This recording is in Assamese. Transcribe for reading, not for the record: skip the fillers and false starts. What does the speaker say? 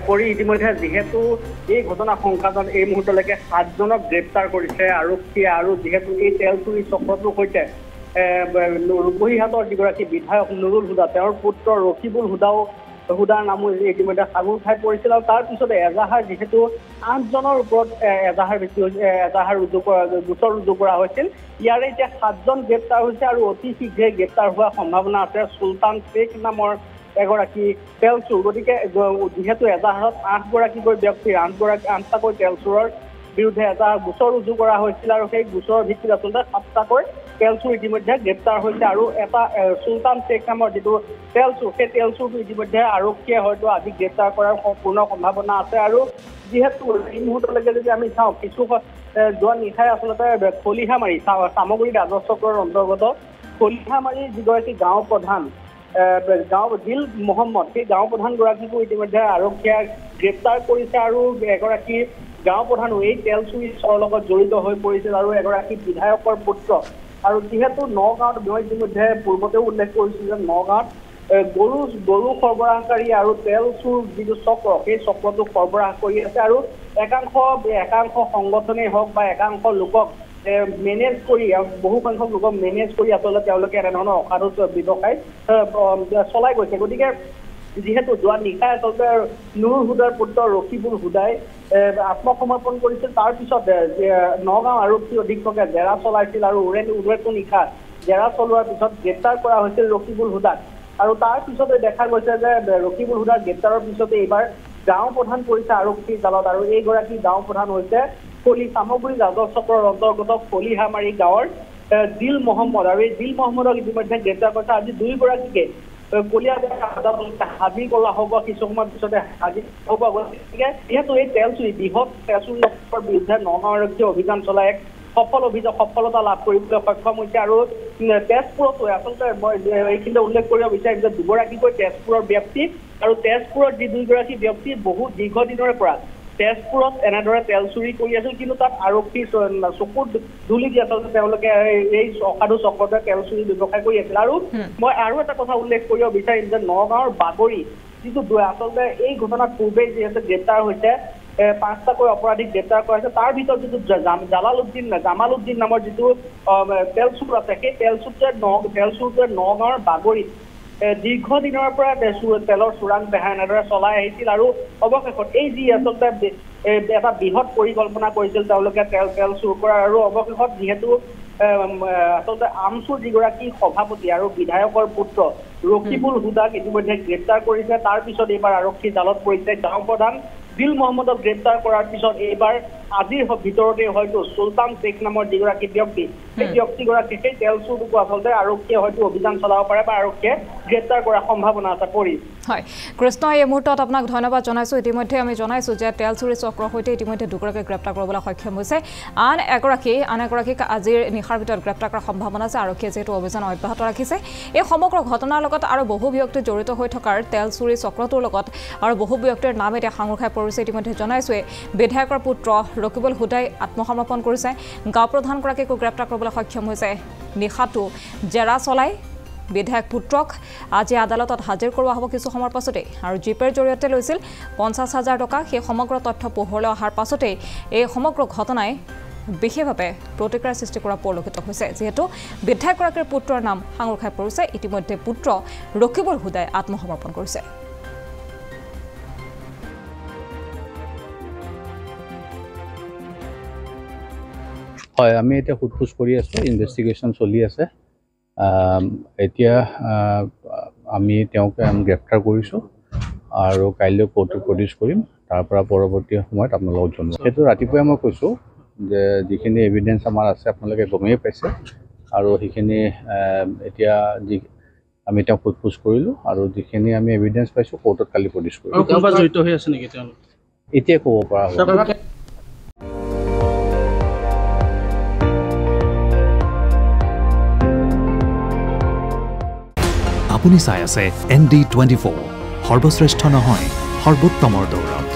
পৰি ইতিমধ্যে যিহেতু এই ঘটনা সংক্ৰান্তত এই মুহূৰ্তলৈকে 7জনক গ্ৰেপ্তাৰ কৰিছে আৰক্ষীয়ে আৰু যিহেতু এই তেল চুৰি চক্ৰটোৰ সৈতে ৰূপহীহাটৰ যিগৰাকী বিধায়ক নুৰুল হুদা তেওঁৰ পুত্ৰ ৰকিবুল হুদাৰ নামো ইতিমধ্যে সাগৰ খাই পৰিছিল আৰু তাৰপিছতে এজাহাৰ যিহেতু 8জনৰ ওপৰত এজাহাৰ গোচৰ ৰুজু কৰা হৈছিল ইয়াৰে এতিয়া 7জন গ্ৰেপ্তাৰ হৈছে আৰু অতি শীঘ্ৰে গ্ৰেপ্তাৰ হোৱাৰ সম্ভাৱনা আছে চুলতান শেখ নামৰ এগৰাকী তেল চোৰ গতিকে যিহেতু এজাহাৰত 8গৰাকীকৈ ব্যক্তিৰ 8টাকৈ তেল চোৰৰ বিৰুদ্ধে এটা গোচৰ ৰুজু কৰা হৈছিল আৰু সেই গোচৰৰ ভিত্তিত আচলতে 7টাকৈ তেল চোৰ ইতিমধ্যে গ্ৰেপ্তাৰ হৈছে আৰু এটা চুলতান শেখ নামৰ যিটো তেল চোৰ সেই তেল চোৰটো ইতিমধ্যে আৰক্ষীয়ে হয়তো আজি গ্ৰেপ্তাৰ কৰাৰ সম্পূৰ্ণ সম্ভাৱনা আছে আৰু যিহেতু এই মুহূৰ্তলৈকে যদি আমি চাওঁ কিছু যোৱা নিশাই আচলতে খলিহামাৰী চামগুৰি ৰাজহ চক্ৰৰ অন্তৰ্গত খলিহামাৰী যিগৰাকী গাঁও প্ৰধান দিল মহম্মদ সেই গাঁও প্ৰধানগৰাকীকো ইতিমধ্যে আৰক্ষীয়ে গ্ৰেপ্তাৰ কৰিছে আৰু এগৰাকী গাঁও প্ৰধানো এই তেল চুৰিৰ লগত জড়িত হৈ পৰিছিল আৰু এগৰাকী বিধায়কৰ পুত্ৰ আৰু যিহেতু নগাঁৱত মই ইতিমধ্যে পূৰ্বতেও উল্লেখ কৰিছিল যে নগাঁৱত গৰু সৰবৰাহকাৰী আৰু তেল চুৰ যিটো চক্ৰ সেই চক্ৰটো সৰবৰাহ কৰি আছে আৰু একাংশ সংগঠনেই হওক বা একাংশ লোকক মেনেজ কৰি বহু সংখ্যক লোকক মেনেজ কৰি আচলতে তেওঁলোকে এনেধৰণৰ অসাধু ব্যৱসায় চলাই গৈছে গতিকে যিহেতু যোৱা নিশাই আচলতে নুৰুল হুদাৰ পুত্ৰ ৰকিবুল হুদাই আত্মসমৰ্পণ কৰিছিল তাৰপিছত নগাঁও আৰক্ষী অধীক্ষকে জেৰা চলাইছিল আৰু উৰেটো নিশা জেৰা চলোৱাৰ পিছত গ্ৰেপ্তাৰ কৰা হৈছিল ৰকিবুল হুদাক আৰু তাৰ পিছতে দেখা গৈছে যে ৰকিবুল হুদাৰ গ্ৰেপ্তাৰৰ পিছতে এইবাৰ গাঁও প্ৰধান পৰিছে আৰক্ষীৰ জালত আৰু এইগৰাকী গাঁও প্ৰধান হৈছে চামগুৰি ৰাজহ চক্ৰৰ অন্তৰ্গত খলিহামাৰী গাঁৱৰ দিল মহম্মদ আৰু এই দিল মহম্মদক ইতিমধ্যে গ্ৰেপ্তাৰ কৰিছে আজি 2গৰাকীকে হাজিৰ কৰা হ'ব কিছু সময়ৰ পিছতে হাজিৰ হ'ব গতিকে যিহেতু এই তেল চুৰি বৃহৎ তেল চুৰিৰ বিৰুদ্ধে নগাঁও আৰক্ষীয়ে অভিযান চলাই এক সফলতা লাভ কৰিবলৈ সক্ষম হৈছে আৰু তেজপুৰতো আচলতে মই এইখিনিতে উল্লেখ কৰিব বিচাৰিম যে 2গৰাকীকৈ তেজপুৰৰ ব্যক্তি আৰু তেজপুৰৰ যি 2গৰাকী ব্যক্তি বহু দীৰ্ঘদিনৰে পৰা তেজপুৰত এনেদৰে তেল চুৰি কৰি আছিল কিন্তু তাত আৰক্ষী চকুত ধুলি দি আচলতে তেওঁলোকে এই অসাধু চক্ৰটোৱে তেল চুৰি ব্যৱসায় কৰি আছিল আৰু মই আৰু এটা কথা উল্লেখ কৰিব বিচাৰিম যে নগাঁৱৰ বাগৰি যিটো আচলতে এই ঘটনাত পূৰ্বে যিহেতু গ্ৰেপ্তাৰ হৈছে 5টাকৈ অপৰাধীক গ্ৰেপ্তাৰ কৰা হৈছে তাৰ ভিতৰত যিটো জামাল উদ্দিন নামৰ যিটো তেল চুৰ আছে সেই তেল চুৰটোৱে নগাঁৱৰ বাগৰিত দীৰ্ঘদিনৰ পৰা তেলৰ চোৰাং বেহা এনেদৰে চলাই আহিছিল আৰু অৱশেষত এই যি আচলতে এটা বৃহৎ পৰিকল্পনা কৰিছিল তেওঁলোকে তেল চুৰ কৰাৰ আৰু অৱশেষত যিহেতু আচলতে আমচুৰ যিগৰাকী সভাপতি আৰু বিধায়কৰ পুত্ৰ ৰকিবুল হুদাক ইতিমধ্যে গ্ৰেপ্তাৰ কৰিছে তাৰ পিছত এইবাৰ আৰক্ষী জালত পৰিছে গাঁও প্ৰধান দিল মহম্মদক গ্ৰেপ্তাৰ কৰাৰ পিছত এইবাৰ আজিৰ ভিতৰতে হয়তো চুলতান শেখ নামৰ যিগৰাকী ব্যক্তি সেই ব্যক্তিগৰাকী সেই তেল চুৰটোকো আচলতে আৰক্ষীয়ে হয়তো অভিযান চলাব পাৰে বা আৰক্ষীয়ে গ্ৰেপ্তাৰ কৰাৰ সম্ভাৱনা আছে পৰি হয় কৃষ্ণ এই মুহূৰ্তত আপোনাক ধন্যবাদ জনাইছোঁ ইতিমধ্যে আমি জনাইছোঁ যে তেল চুৰি চক্ৰৰ সৈতে ইতিমধ্যে 2গৰাকীক গ্ৰেপ্তাৰ কৰিবলৈ সক্ষম হৈছে আন এগৰাকীক আজিৰ নিশাৰ ভিতৰত গ্ৰেপ্তাৰ কৰাৰ সম্ভাৱনা আছে আৰক্ষীয়ে যিহেতু অভিযান অব্যাহত ৰাখিছে এই সমগ্ৰ ঘটনাৰ লগত আৰু বহু ব্যক্তি জড়িত হৈ থকাৰ তেল চুৰি চক্ৰটোৰ লগত আৰু বহু ব্যক্তিৰ নাম এতিয়া সাঙুৰ খাই পৰিছে ইতিমধ্যে জনাইছোৱে বিধায়কৰ পুত্ৰ ৰকিবুল হুদাই আত্মসমৰ্পণ কৰিছে গাঁও প্ৰধানগৰাকীকো গ্ৰেপ্তাৰ কৰিবলৈ সক্ষম হৈছে নিশাটো জেৰা চলাই বিধায়ক পুত্ৰক আজি আদালতত হাজিৰ কৰোৱা হ'ব কিছু সময়ৰ পাছতেই আৰু জিপেৰ জৰিয়তে লৈছিল 50,000 টকা সেই সমগ্ৰ তথ্য পোহৰলৈ অহাৰ পাছতেই এই সমগ্ৰ ঘটনাই বিশেষভাৱে প্ৰতিক্ৰিয়াৰ সৃষ্টি কৰা পৰিলক্ষিত হৈছে যিহেতু বিধায়কগৰাকীৰ পুত্ৰৰ নাম সাঙুৰ খাই পৰিছে ইতিমধ্যে পুত্ৰ ৰকিবুল হুদাই আত্মসমৰ্পণ কৰিছে হয় আমি এতিয়া সোধপোছ কৰি আছোঁ ইনভেষ্টিগেশ্যন চলি আছে এতিয়া আমি তেওঁক গ্ৰেপ্তাৰ কৰিছোঁ আৰু কাইলৈ কোৰ্টত প্ৰডিউচ কৰিম তাৰ পৰা পৰৱৰ্তী সময়ত আপোনালোকক জনাম সেইটো ৰাতিপুৱাই মই কৈছোঁ যে যিখিনি এভিডেঞ্চ আমাৰ আছে আপোনালোকে গমেই পাইছে আৰু সেইখিনি এতিয়া আমি তেওঁক সোধপোছ কৰিলোঁ আৰু যিখিনি আমি এভিডেঞ্চ পাইছোঁ কোৰ্টত কালি প্ৰডিউচ কৰিম জড়িত হৈ আছে নেকি তেওঁলোক এতিয়া ক'ব পৰা হ'ব আপুনি চাই আছে ND24 সৰ্বশ্ৰেষ্ঠ নহয় সৰ্বোত্তমৰ দৌৰত